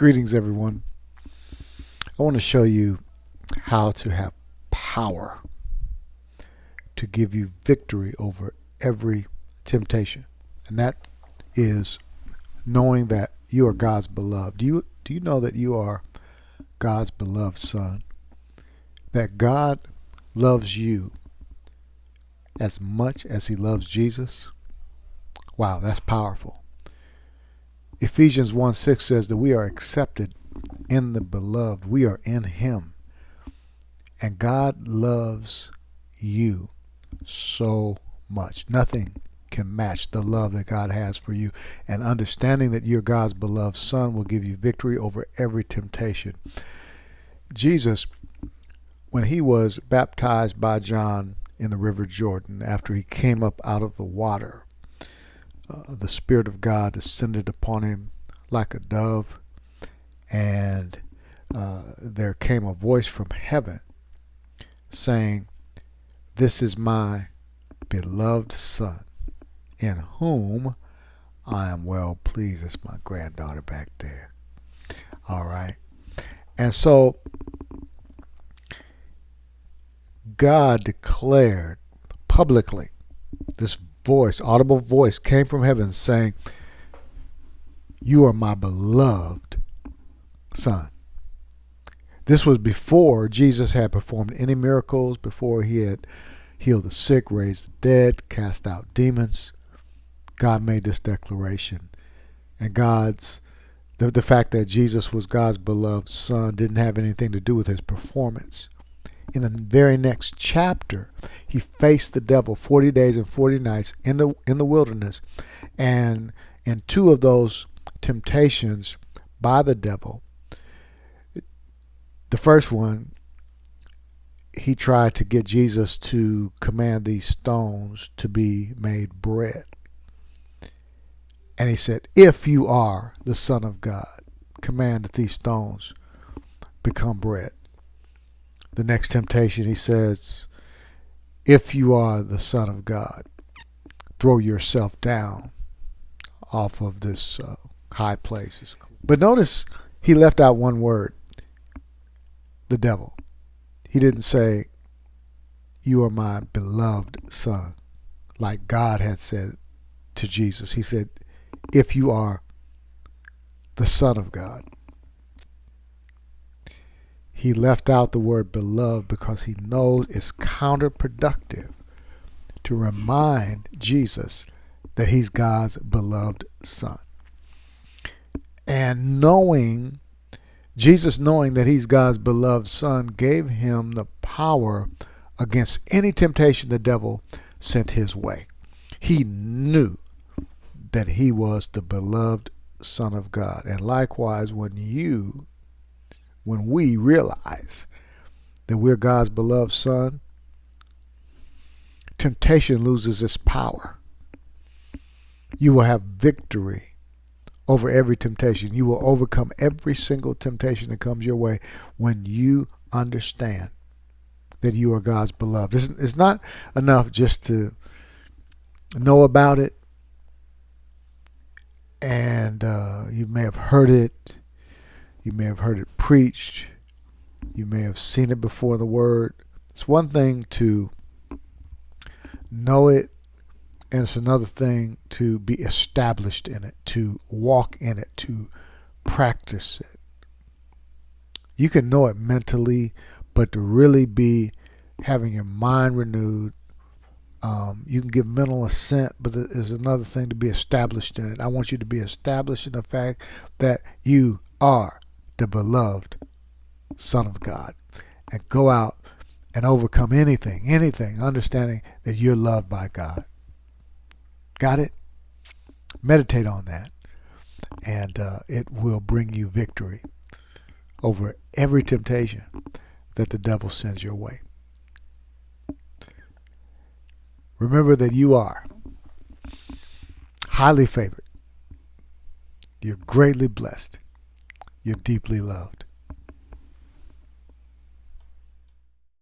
Greetings, everyone. I want to show you how to have power to give you victory over every temptation. And that is knowing that you are God's beloved. Do you know that you are God's beloved son? That God loves you as much as he loves Jesus? Wow, that's powerful. Ephesians 1:6 says that we are accepted in the beloved. We are in him. And God loves you so much. Nothing can match the love that God has for you. And understanding that you're God's beloved son will give you victory over every temptation. Jesus, when he was baptized by John in the River Jordan, after he came up out of the water, the Spirit of God descended upon him like a dove, and there came a voice from heaven saying, "This is my beloved son, in whom I am well pleased." It's my granddaughter back there. All right. And so God declared publicly, this voice, audible voice, came from heaven saying, "You are my beloved son." This was before Jesus had performed any miracles, before he had healed the sick, raised the dead, cast out demons. God made this declaration. And the fact that Jesus was God's beloved son didn't have anything to do with his performance. In the very next chapter, he faced the devil 40 days and 40 nights in the wilderness. And in two of those temptations by the devil, the first one, he tried to get Jesus to command these stones to be made bread. And he said, "If you are the Son of God, command that these stones become bread." The next temptation, he says, "If you are the Son of God, throw yourself down off of this high place." But notice he left out one word, the devil. He didn't say, "You are my beloved son," like God had said to Jesus. He said, "If you are the Son of God." He left out the word beloved because he knows it's counterproductive to remind Jesus that he's God's beloved son. And Jesus knowing that he's God's beloved son gave him the power against any temptation the devil sent his way. He knew that he was the beloved Son of God. And likewise, when we realize that we're God's beloved son, temptation loses its power. You will have victory over every temptation. You will overcome every single temptation that comes your way when you understand that you are God's beloved. It's not enough just to know about it, and you may have heard it. You may have heard it preached. You may have seen it before the word. It's one thing to know it, and it's another thing to be established in it, to walk in it, to practice it. You can know it mentally, but to really be having your mind renewed, you can give mental assent, but there's another thing to be established in it. I want you to be established in the fact that you are the beloved Son of God, and go out and overcome anything, understanding that you're loved by God. Got it? Meditate on that, and it will bring you victory over every temptation that the devil sends your way. Remember that you are highly favored. You're greatly blessed. You're deeply loved.